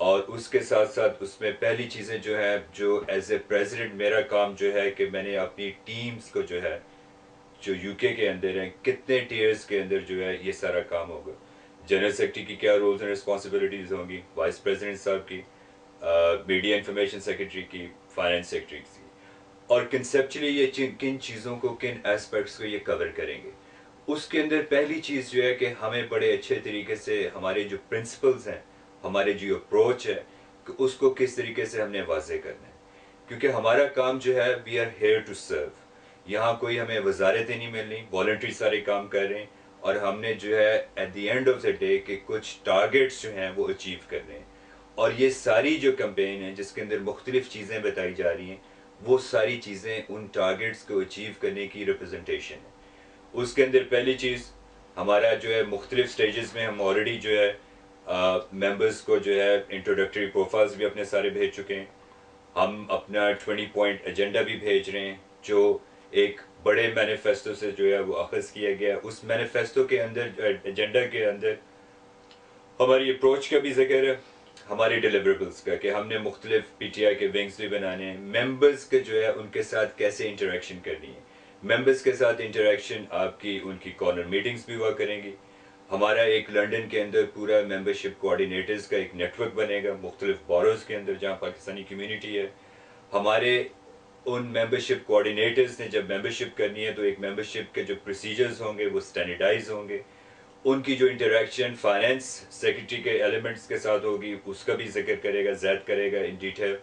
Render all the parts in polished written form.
اور اس کے ساتھ ساتھ اس میں پہلی چیزیں جو ہیں جو ایز اے پریزیڈنٹ میرا کام جو ہے کہ میں نے اپنی ٹیمز کو جو ہے جو یو کے اندر ہیں کتنے ٹیئرز کے اندر جو ہے یہ سارا کام ہوگا، جنرل سیکرٹری کی کیا رولز اینڈ رسپانسبلٹیز ہوں گی، وائس پریزیڈنٹ صاحب کی، میڈیا انفارمیشن سیکرٹری کی، فائنانس سیکرٹری کی، اور کنسیپچولی یہ کن چیزوں کو کن ایسپیکٹس کو یہ کور کریں گے۔ اس کے اندر پہلی چیز جو ہے کہ ہمیں بڑے اچھے طریقے سے ہمارے جو پرنسپلز ہیں، ہمارے جو اپروچ ہے کہ اس کو کس طریقے سے ہم نے واضح کرنا ہے، کیونکہ ہمارا کام جو ہے we are here to serve, یہاں کوئی ہمیں وزارتیں نہیں مل رہی، والنٹری سارے کام کر رہے ہیں، اور ہم نے جو ہے at the end of the day کہ کچھ ٹارگیٹس جو ہیں وہ اچیو کرنے ہیں، اور یہ ساری جو کمپین ہے جس کے اندر مختلف چیزیں بتائی جا رہی ہیں وہ ساری چیزیں ان ٹارگیٹس کو اچیو کرنے کی ریپرزنٹیشن ہے۔ اس کے اندر پہلی چیز ہمارا جو ہے مختلف سٹیجز میں ہم آلریڈی جو ہے ممبرز کو جو ہے انٹروڈکٹری پروفائلز بھی اپنے سارے بھیج چکے ہیں، ہم اپنا 20 پوائنٹ ایجنڈا بھی بھیج رہے ہیں جو ایک بڑے مینیفیسٹو سے جو ہے وہ اخذ کیا گیا ہے۔ اس مینیفیسٹو کے اندر ایجنڈا کے اندر ہماری اپروچ کا بھی ذکر ہے، ہمارے ڈیلیوریبلز کا کہ ہم نے مختلف پی ٹی آئی کے ونگز بھی بنانے ہیں، ممبرز کے جو ہے ان کے ساتھ کیسے انٹریکشن کرنی ہے، ممبرز کے ساتھ انٹریکشن آپ کی ان کی کارنر میٹنگز بھی ہوا کریں گی، ہمارا ایک لنڈن کے اندر پورا ممبرشپ کوآرڈینیٹرز کا ایک نیٹ ورک بنے گا مختلف باروز کے اندر جہاں پاکستانی کمیونٹی ہے، ہمارے ان ممبرشپ کوآرڈینیٹرز نے جب ممبرشپ کرنی ہے تو ایک ممبرشپ کے جو پروسیجرز ہوں گے وہ اسٹینڈرڈائز ہوں گے، ان کی جو انٹریکشن فائنانس سیکرٹری کے ایلیمنٹس کے ساتھ ہوگی اس کا بھی ذکر کرے گا، زید کرے گا ان ڈیٹیل۔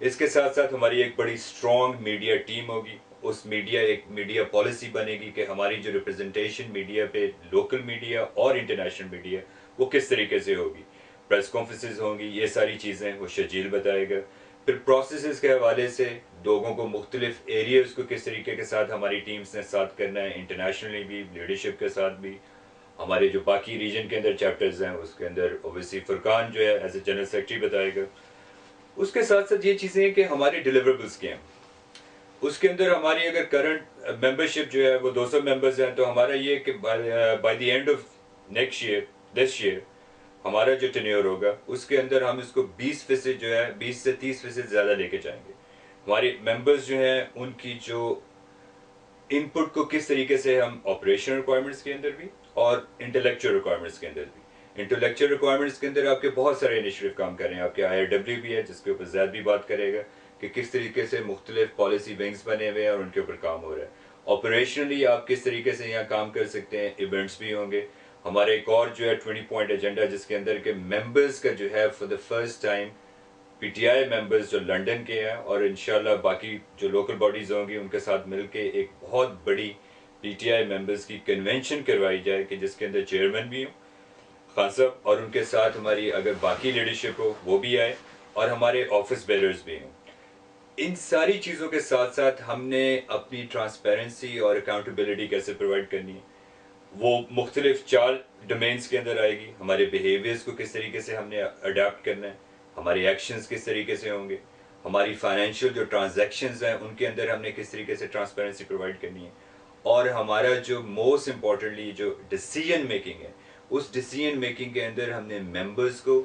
اس کے ساتھ ساتھ ہماری ایک بڑی اسٹرانگ میڈیا ٹیم ہوگی، اس ایک میڈیا پالیسی بنے گی کہ ہماری جو ریپرزنٹیشن میڈیا پہ لوکل میڈیا اور انٹرنیشنل میڈیا وہ کس طریقے سے ہوگی، پریس کانفرنسز ہوں گی، یہ ساری چیزیں وہ شجیل بتائے گا۔ پھر پروسیسز کے حوالے سے لوگوں کو مختلف ایریاز کو کس طریقے کے ساتھ ہماری ٹیمز نے ساتھ کرنا ہے، انٹرنیشنلی بھی، لیڈرشپ کے ساتھ بھی، ہمارے جو باقی ریجن کے اندر چیپٹرز ہیں اس کے اندر اوبیسلی فرقان جو ہے ایز اے جنرل سیکرٹری بتائے گا۔ اس کے ساتھ ساتھ یہ چیزیں ہیں کہ ہمارے ڈیلیوریبلز کے ہیں، اس کے اندر ہماری اگر کرنٹ ممبرشپ جو ہے وہ 200 ممبرز ہیں تو ہمارا یہ کہ by the end of next year this year ہمارا جو ٹینیور ہوگا اس کے اندر ہم اس کو 20% جو ہے 20 سے 30% زیادہ لے کے جائیں گے۔ ہمارے ممبرز جو ہیں ان کی جو ان پٹ کو کس طریقے سے ہم آپریشنل ریکوائرمنٹس کے اندر بھی اور انٹلیکچوئل ریکوائرمنٹس کے اندر بھی، انٹلیکچوئل ریکوائرمنٹس کے اندر آپ کے بہت سارے انیشیٹو کام کر رہے ہیں، آپ کے IRW بھی ہے جس کے اوپر زید بھی بات کرے گا کہ کس طریقے سے مختلف پالیسی ونگز بنے ہوئے ہیں اور ان کے اوپر کام ہو رہا ہے، آپریشنلی آپ کس طریقے سے یہاں کام کر سکتے ہیں، ایونٹس بھی ہوں گے۔ ہمارے ایک اور جو ہے 20 پوائنٹ ایجنڈا جس کے اندر کہ ممبرز کا جو ہے for the first time P T I members جو لنڈن کے ہیں اور انشاءاللہ باقی جو لوکل باڈیز ہوں گی ان کے ساتھ مل کے ایک بہت بڑی پی ٹی آئی ممبرز کی کنونشن کروائی جائے کہ جس کے اندر چیئرمین بھی ہوں خان صاحب، اور ان کے ساتھ ہماری اگر باقی لیڈرشپ ہو وہ بھی آئے اور ہمارے آفس بیررز بھی ہوں۔ ان ساری چیزوں کے ساتھ ساتھ ہم نے اپنی ٹرانسپیرنسی اور اکاؤنٹیبلٹی کیسے پرووائڈ کرنی ہے وہ مختلف 4 ڈومینس کے اندر آئے گی، ہمارے بیہیویئرز کو کس طریقے سے ہم نے اڈاپٹ کرنا ہے، ہمارے ایکشنز کس طریقے سے ہوں گے، ہماری فائنینشیل جو ٹرانزیکشنز ہیں ان کے اندر ہم نے کس طریقے سے ٹرانسپیرنسی پرووائڈ کرنی ہے، اور ہمارا جو موسٹ امپورٹنٹلی جو ڈیسیجن میکنگ ہے اس ڈیسیجن میکنگ کے اندر ہم نے ممبرز کو،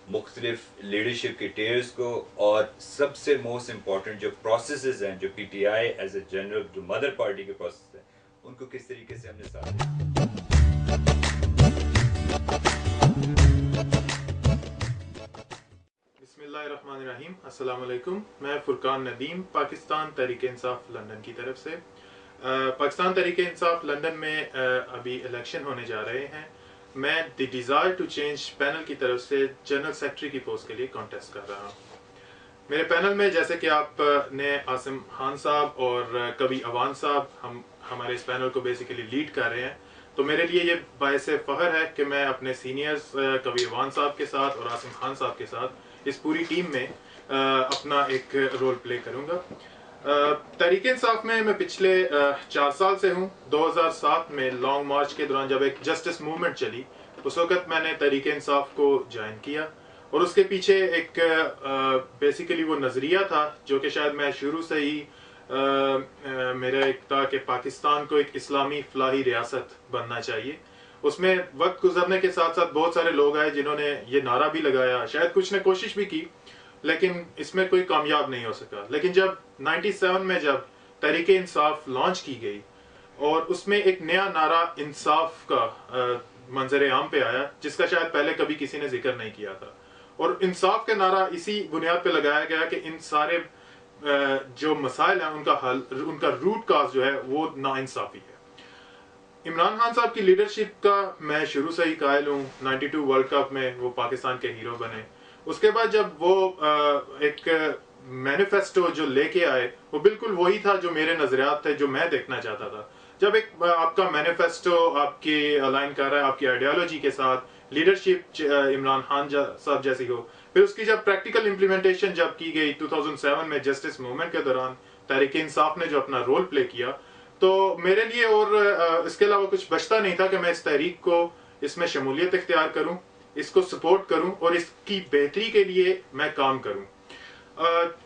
مختلف لیڈرشپ کے ٹیئرز کو، اور سب سے موسٹ امپورٹنٹ جو پروسیسز ہیں جو P T I as a general جو مدر پارٹی کے پروسیس ہیں ان کو کس طریقے سے ہم نے ساتھ دیا۔ بسم اللہ الرحمن الرحیم، السلام علیکم۔ میں فرقان ندیم، پاکستان تحریک انصاف لندن کی طرف سے۔ پاکستان تحریک انصاف لندن میں ابھی الیکشن ہونے جا رہے ہیں۔ میں دی ڈیزائر ٹو چینج پینل کی طرف سے جنرل سیکرٹری کی پوسٹ کے لیے کانٹیسٹ کر رہا ہوں۔ میرے پینل میں جیسے کہ آپ نے عاصم خان صاحب اور کبھی اوان صاحب ہمارے اس پینل کو بیسیکلی لیڈ کر رہے ہیں، تو میرے لیے یہ باعث فخر ہے کہ میں اپنے سینئرز کبھی اوان صاحب کے ساتھ اور عاصم خان صاحب کے ساتھ اس پوری ٹیم میں اپنا ایک رول پلے کروں گا۔ تحریک انصاف میں پچھلے 4 سال سے ہوں۔ 2007 میں لانگ مارچ کے دوران جب ایک جسٹس موومنٹ چلی اس وقت میں نے تحریک انصاف کو جوائن کیا، اور اس کے پیچھے ایک بیسیکلی وہ نظریہ تھا جو کہ شاید میں شروع سے ہی میرا ایک تھا کہ پاکستان کو ایک اسلامی فلاحی ریاست بننا چاہیے، اس میں وقت گزرنے کے ساتھ ساتھ بہت سارے لوگ آئے جنہوں نے یہ نعرہ بھی لگایا, شاید کچھ نے کوشش بھی کی, لیکن اس میں کوئی کامیاب نہیں ہو سکا. لیکن جب 97 میں جب تحریک انصاف لانچ کی گئی اور اس میں ایک نیا نعرہ انصاف کا منظر عام پہ آیا جس کا شاید پہلے کبھی کسی نے ذکر نہیں کیا تھا, اور انصاف کا نعرہ اسی بنیاد پہ لگایا گیا کہ ان سارے جو مسائل ہیں ان کا حل, ان کا روٹ کاز جو ہے وہ ناانصافی ہے. عمران خان صاحب کی لیڈرشپ کا میں شروع سے ہی قائل ہوں. 92 ورلڈ کپ میں وہ پاکستان کے ہیرو بنے. اس کے بعد جب وہ ایک مینیفیسٹو جو لے کے آئے وہ بالکل وہی تھا جو میرے نظریات تھے, جو میں دیکھنا چاہتا تھا. جب ایک آپ کا مینیفیسٹو آپ کی الائن کر رہا ہے آپ کی آئیڈیالوجی کے ساتھ, لیڈرشپ عمران خان صاحب جیسی ہو, پھر اس کی جب پریکٹیکل امپلیمنٹیشن جب کی گئی 2007 میں جسٹس موومنٹ کے دوران تحریک انصاف نے جو اپنا رول پلے کیا, تو میرے لیے اور اس کے علاوہ کچھ بچتا نہیں تھا کہ میں اس تحریک کو, اس میں شمولیت اختیار کروں, اس کو سپورٹ کروں اور اس کی بہتری کے لیے میں کام کروں.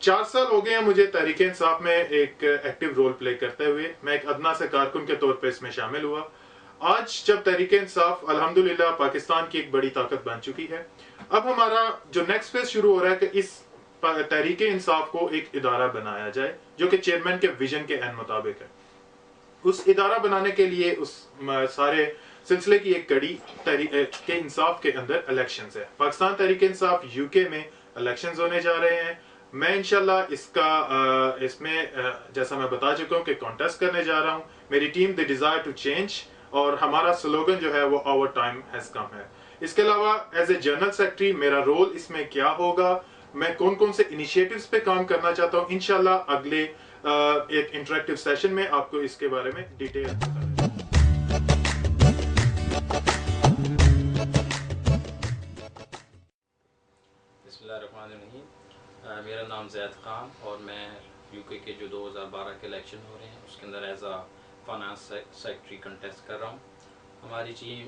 4 سال ہو گئے ہیں مجھے تحریک انصاف میں ایک ایکٹیو رول پلے کرتے ہوئے. میں ایک ادنا سے کارکن کے طور پہ اس میں شامل ہوا. آج جب تحریک انصاف الحمدللہ پاکستان کی ایک بڑی طاقت بن چکی ہے, اب ہمارا جو نیکسٹ فیز شروع ہو رہا ہے کہ اس تحریک انصاف کو ایک ادارہ بنایا جائے جو کہ چیئرمین کے ویژن کے عین مطابق ہے. اس ادارہ بنانے کے لیے اس سارے سلسلے کی ایک کڑی تحریک انصاف کے اندر الیکشنز ہے. پاکستان تحریک انصاف UK میں الیکشنز ہونے جا رہے ہیں. میں انشاءاللہ اس میں جیسا میں بتا چکا ہوں کہ کانٹیسٹ کرنے جا رہا ہوں. میری team the desire to change, اور ہمارا سلوگن جو ہے وہ آور ٹائم ہیز کم ہے. اس کے علاوہ ایز اے جنرل سیکرٹری میرا رول اس میں کیا ہوگا, میں کون کون سے انیشیٹوز پہ کام کرنا چاہتا ہوں, انشاءاللہ اگلے ایک انٹریکٹیو سیشن میں آپ کو اس کے بارے میں ڈیٹیل بسم اللہ الرحمن الرحیم. میرا نام زید خان اور میں UK کے جو 2012 کے الیکشن ہو رہے ہیں اس کے اندر as a finance secretary contest کر رہا ہوں. ہماری ٹیم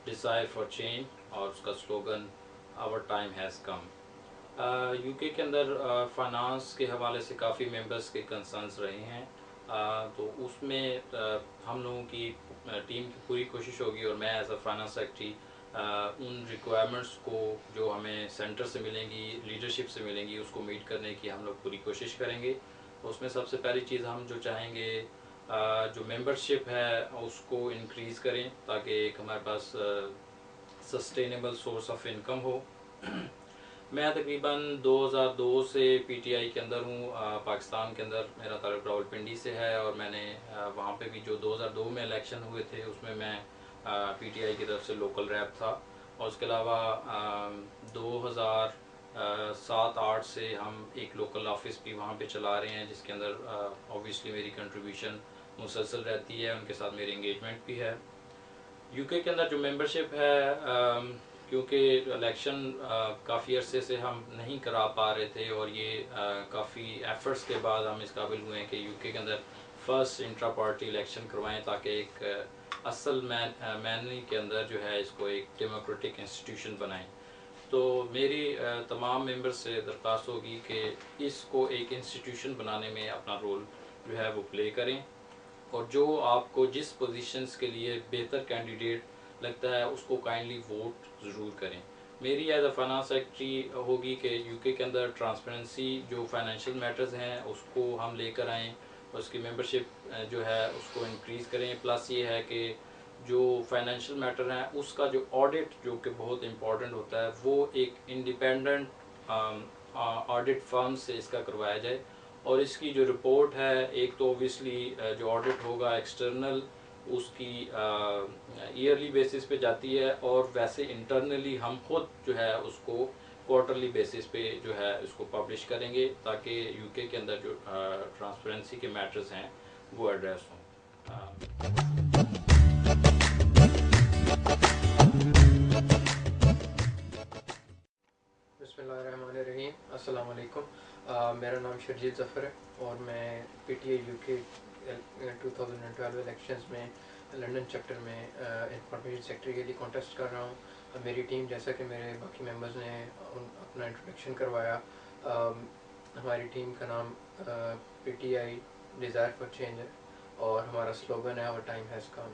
ڈیزائر فار چینج اور اس کا slogan our time has come. UK کے اندر فائنانس کے حوالے سے کافی ممبرس کے کنسرنز رہے ہیں, تو اس میں ہم لوگوں کی ٹیم کی پوری کوشش ہوگی اور میں as a finance secretary in requirements کو جو ہمیں سینٹر سے ملیں گی, لیڈرشپ سے ملیں گی, اس کو میٹ کرنے کی ہم لوگ پوری کوشش کریں گے. اس میں سب سے پہلی چیز ہم جو چاہیں گے جو ممبرشپ ہے اس کو انکریز کریں تاکہ ایک ہمارے پاس سسٹینیبل سورس آف انکم ہو. میں تقریباً 2002 سے PTI کے اندر ہوں. پاکستان کے اندر میرا تعلق راولپنڈی سے ہے اور میں نے وہاں پہ بھی جو 2002 میں الیکشن ہوئے تھے اس میں PTI کی طرف سے لوکل ریپ تھا. اور اس کے علاوہ 2007-08 سے ہم ایک لوکل آفس بھی وہاں پہ چلا رہے ہیں جس کے اندر اوبیسلی میری کنٹریبیوشن مسلسل رہتی ہے, ان کے ساتھ میری انگیجمنٹ بھی ہے. UK کے اندر جو ممبرشپ ہے, کیونکہ الیکشن کافی عرصے سے ہم نہیں کرا پا رہے تھے اور یہ کافی ایفرٹس کے بعد ہم اس قابل ہوئے ہیں کہ UK کے اندر فرسٹ انٹرا پارٹی الیکشن کروائیں تاکہ ایک اصل معنی کے اندر جو ہے اس کو ایک ڈیموکریٹک انسٹیٹیوشن بنائیں. تو میری تمام ممبر سے درخواست ہوگی کہ اس کو ایک انسٹیٹیوشن بنانے میں اپنا رول جو ہے وہ پلے کریں, اور جو آپ کو جس پوزیشنز کے لیے بہتر کینڈیڈیٹ لگتا ہے اس کو کائنڈلی ووٹ ضرور کریں. میری ایز اے فائنانس سیکرٹری ہوگی کہ UK کے اندر ٹرانسپیرنسی جو فائنینشیل میٹرز ہیں اس کو ہم لے کر آئیں, اس کی ممبرشپ جو ہے اس کو انکریز کریں. پلس یہ ہے کہ جو فائنینشیل میٹر ہیں اس کا جو آڈٹ جو کہ بہت امپورٹنٹ ہوتا ہے وہ ایک انڈیپینڈنٹ آڈٹ فرم سے اس کا کروایا جائے, اور اس کی جو رپورٹ ہے ایک تو اوبیسلی جو آڈٹ ہوگا ایکسٹرنل اس کی ایئرلی بیسس پہ جاتی ہے, اور ویسے انٹرنلی ہم خود جو ہے اس کو کوارٹرلی بیسس پہ جو ہے اس کو پبلش کریں گے تاکہ UK کے اندر جو ٹرانسپیرنسی کے میٹرز ہیں وہ ایڈریس ہوں. بسم اللہ الرحمن الرحیم. السلام علیکم. میرا نام شرجیت ظفر ہے اور میں PTI UK 2012 الیکشنز میں لنڈن چیپٹر میں انفارمیشن سیکرٹری کے لیے کانٹیسٹ کر رہا ہوں. میری ٹیم جیسا کہ میرے باقی ممبرز نے اپنا انٹروڈکشن کروایا, ہماری ٹیم کا نام PTI ڈیزائر فار چینج ہے اور ہمارا سلوگن ہے our time has come.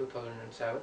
2007।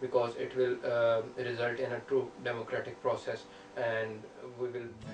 because it will result in a true democratic process and we will